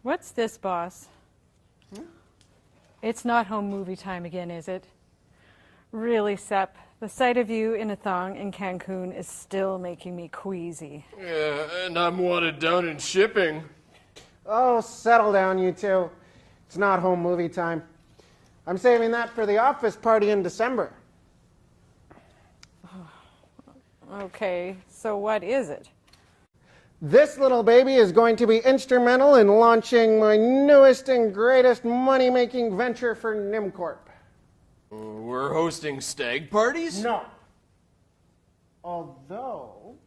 What's this, boss? It's not home movie time again, is it? Really, Sepp, the sight of you in a thong in Cancun is still making me queasy. Yeah, and I'm wanted down in shipping. Oh, settle down, you two. It's not home movie time. I'm saving that for the office party in December. Okay, so what is it? This little baby is going to be instrumental in launching my newest and greatest money-making venture for NimCorp. We're hosting stag parties? No. Although...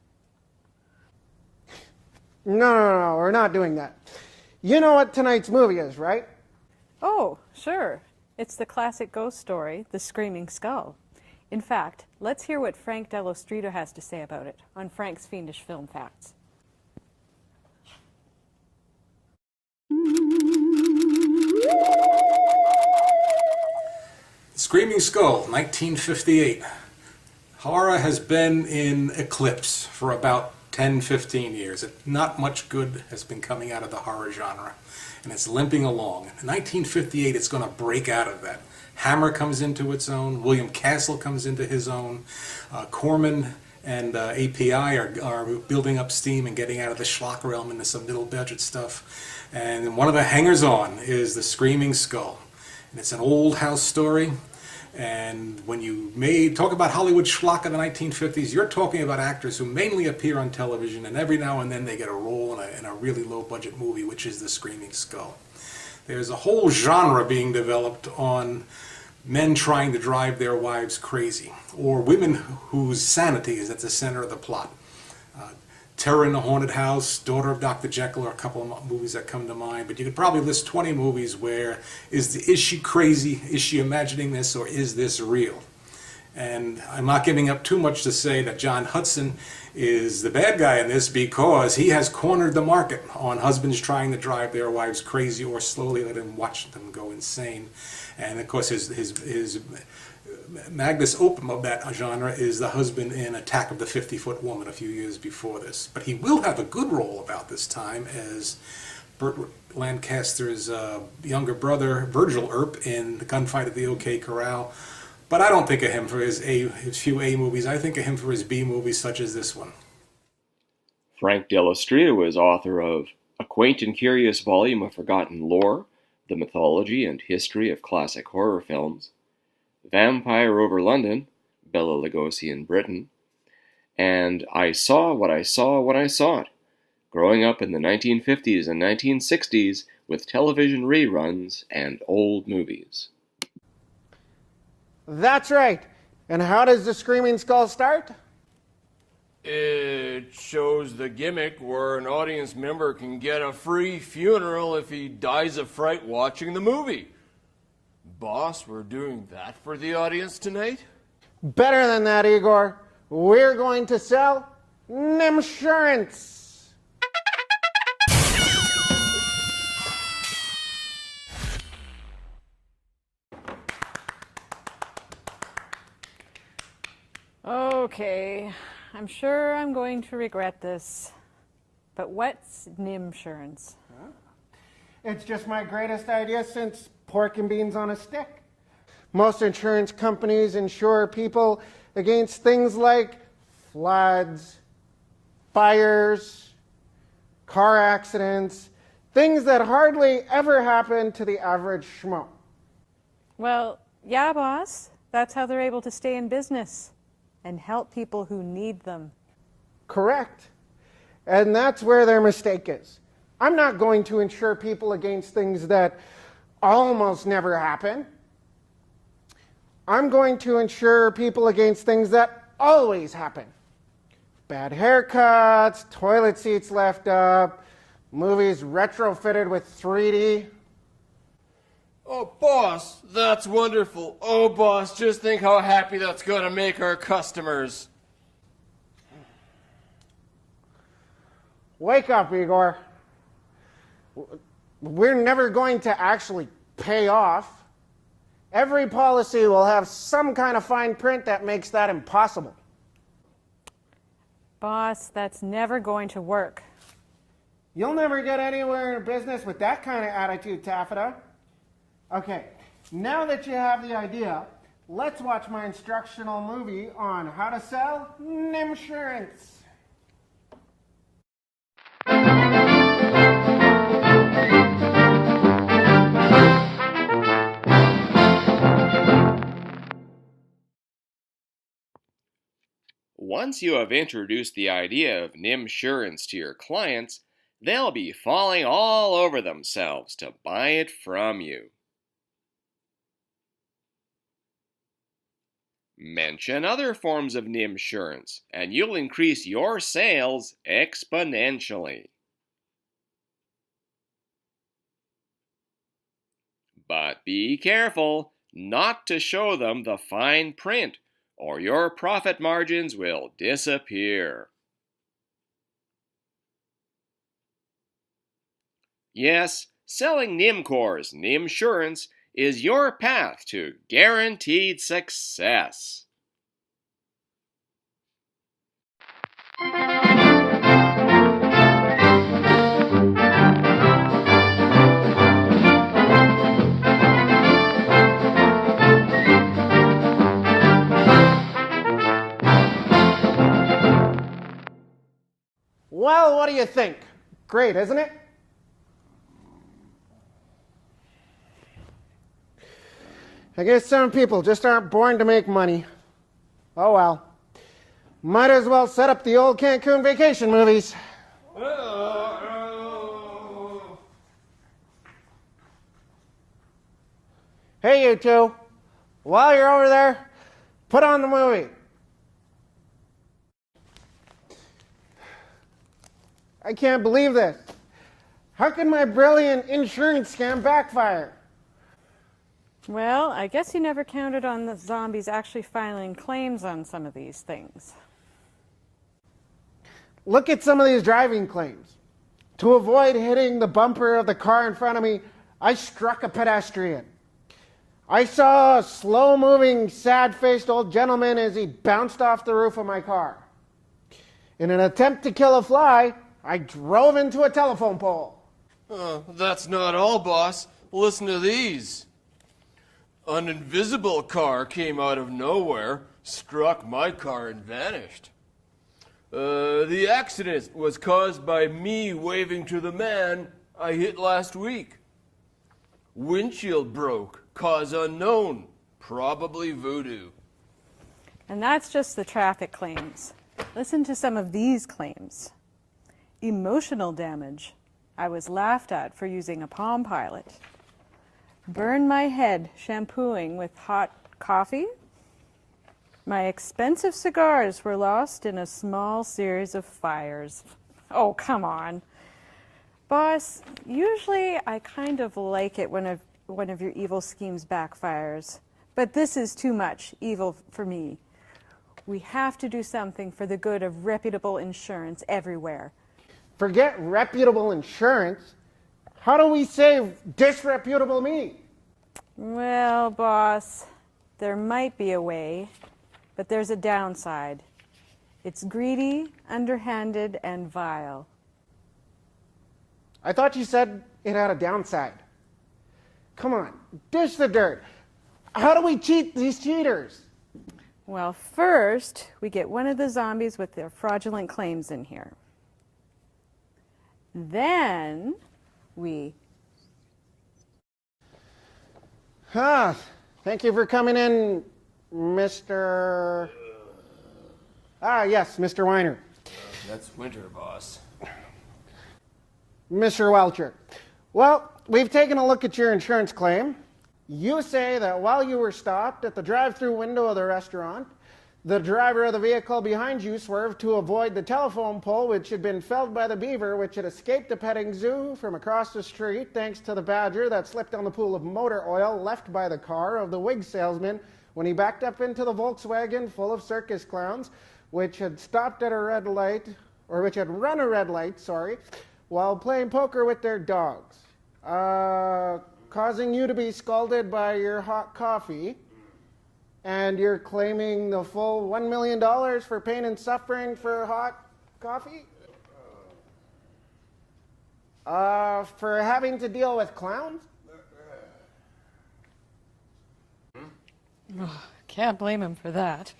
No, we're not doing that. You know what tonight's movie is, right? Oh, sure. It's the classic ghost story, The Screaming Skull. In fact, let's hear what Frank Dellostrito has to say about it on Frank's Fiendish Film Facts. Screaming Skull, 1958. Horror has been in eclipse for about 10-15 years. Not much good has been coming out of the horror genre, and it's limping along. In 1958, it's going to break out of that. Hammer comes into its own. William Castle comes into his own. Corman and API are building up steam and getting out of the schlock realm into some middle budget stuff. And one of the hangers-on is The Screaming Skull. And it's an old house story. And when you talk about Hollywood schlock of the 1950s, you're talking about actors who mainly appear on television, and every now and then they get a role in a really low-budget movie, which is The Screaming Skull. There's a whole genre being developed on men trying to drive their wives crazy, or women whose sanity is at the center of the plot. Terror in the Haunted House, Daughter of Dr. Jekyll are a couple of movies that come to mind, but you could probably list 20 movies where is she crazy, is she imagining this, or is this real? And I'm not giving up too much to say that John Hudson is the bad guy in this, because he has cornered the market on husbands trying to drive their wives crazy or slowly let him watch them go insane. And of course his magnus opus of that genre is the husband in Attack of the 50-Foot Woman a few years before this. But he will have a good role about this time as Burt Lancaster's younger brother, Virgil Earp, in The Gunfight at the OK Corral. But I don't think of him for his few A movies. I think of him for his B movies, such as this one. Frank Dellostrito is author of A Quaint and Curious Volume of Forgotten Lore, The Mythology and History of Classic Horror Films, Vampire Over London, Bela Lugosi in Britain, and I Saw What I Saw When I Saw It, growing up in the 1950s and 1960s with television reruns and old movies. That's right. And how does The Screaming Skull start? It shows the gimmick where an audience member can get a free funeral if he dies of fright watching the movie. Boss, we're doing that for the audience tonight? Better than that, Igor. We're going to sell Nimsurance. Okay, I'm sure I'm going to regret this. But what's Nimsurance? It's just my greatest idea since pork and beans on a stick. Most insurance companies insure people against things like floods, fires, car accidents, things that hardly ever happen to the average schmo. Well, yeah, boss. That's how they're able to stay in business and help people who need them. Correct. And that's where their mistake is. I'm not going to insure people against things that almost never happen. I'm going to insure people against things that always happen. Bad haircuts, toilet seats left up, movies retrofitted with 3D. Oh, boss, that's wonderful. Oh, boss, just think how happy that's going to make our customers. Wake up, Igor. We're never going to actually pay off. Every policy will have some kind of fine print that makes that impossible. Boss, that's never going to work. You'll never get anywhere in business with that kind of attitude, Taffeta. Okay, now that you have the idea, let's watch my instructional movie on how to sell Nimsurance. Once you have introduced the idea of Nimsurance to your clients, they'll be falling all over themselves to buy it from you. Mention other forms of Nimsurance, and you'll increase your sales exponentially. But be careful not to show them the fine print, or your profit margins will disappear. Yes, selling Nimcor's Nimsurance is your path to guaranteed success. Well, what do you think? Great, isn't it? I guess some people just aren't born to make money. Oh well. Might as well set up the old Cancun vacation movies. Hey, you two. While you're over there, put on the movie. I can't believe this. How can my brilliant insurance scam backfire? Well, I guess you never counted on the zombies actually filing claims on some of these things. Look at some of these driving claims. To avoid hitting the bumper of the car in front of me, I struck a pedestrian. I saw a slow-moving, sad-faced old gentleman as he bounced off the roof of my car. In an attempt to kill a fly, I drove into a telephone pole. That's not all, boss. Listen to these. An invisible car came out of nowhere, struck my car and vanished. The accident was caused by me waving to the man I hit last week. Windshield broke, cause unknown, probably voodoo. And that's just the traffic claims. Listen to some of these claims. Emotional damage. I was laughed at for using a Palm Pilot. Burned my head shampooing with hot coffee. My expensive cigars were lost in a small series of fires. Oh, come on. Boss, usually I kind of like it when one of your evil schemes backfires. But this is too much evil for me. We have to do something for the good of reputable insurance everywhere. Forget reputable insurance. How do we save disreputable me? Well, boss, there might be a way, but there's a downside. It's greedy, underhanded, and vile. I thought you said it had a downside. Come on, dish the dirt. How do we cheat these cheaters? Well, first, we get one of the zombies with their fraudulent claims in here. Then, we... Thank you for coming in, Mr... yes, Mr. Weiner. That's winter, boss. Mr. Welcher. Well, we've taken a look at your insurance claim. You say that while you were stopped at the drive-through window of the restaurant, the driver of the vehicle behind you swerved to avoid the telephone pole which had been felled by the beaver which had escaped the petting zoo from across the street thanks to the badger that slipped on the pool of motor oil left by the car of the wig salesman when he backed up into the Volkswagen full of circus clowns which had stopped at a red light, or which had run a red light, while playing poker with their dogs, causing you to be scalded by your hot coffee. And you're claiming the full $1 million for pain and suffering for hot coffee? For having to deal with clowns? Can't blame him for that.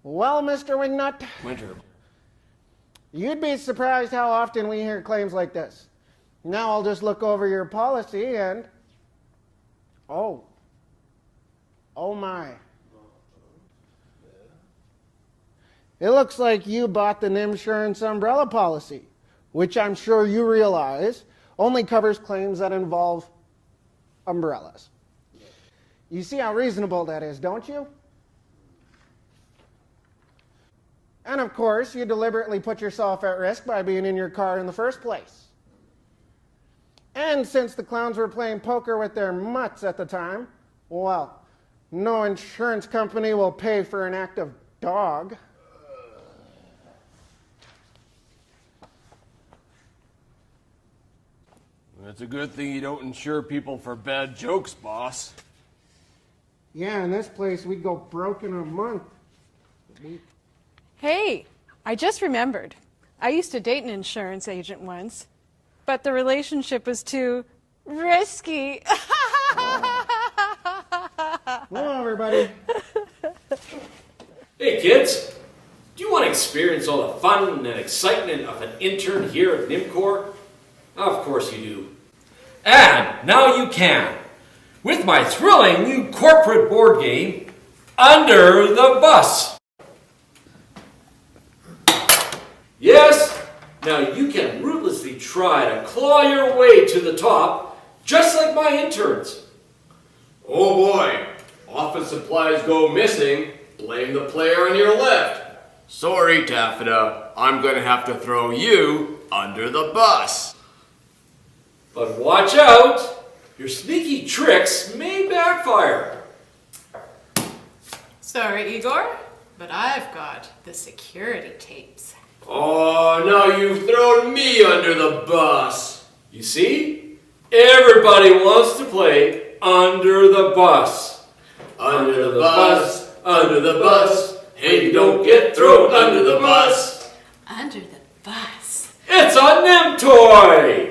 Well, Mr. Wingnut, Winter. you'd be surprised how often we hear claims like this. Now I'll just look over your policy and... Oh my. It looks like you bought the Nimsurance umbrella policy, which I'm sure you realize only covers claims that involve umbrellas. You see how reasonable that is, don't you? And of course, you deliberately put yourself at risk by being in your car in the first place. And since the clowns were playing poker with their mutts at the time, well, no insurance company will pay for an active dog. It's a good thing you don't insure people for bad jokes, boss. Yeah, in this place, we'd go broke in a month. Hey, I just remembered. I used to date an insurance agent once, but the relationship was too risky. Hello, everybody. Hey kids, do you want to experience all the fun and excitement of an intern here at Nimcor? Of course you do. And now you can, with my thrilling new corporate board game, Under the Bus. Yes, now you can ruthlessly try to claw your way to the top, just like my interns. Oh boy, office supplies go missing. Blame the player on your left. Sorry, Taffeta, I'm gonna have to throw you under the bus. But watch out, your sneaky tricks may backfire. Sorry, Igor, but I've got the security tapes. Oh, now you've thrown me under the bus. You see? Everybody wants to play under the bus. Under the bus, under the bus. Hey, don't get thrown under the bus. Under the bus. It's a Nim toy!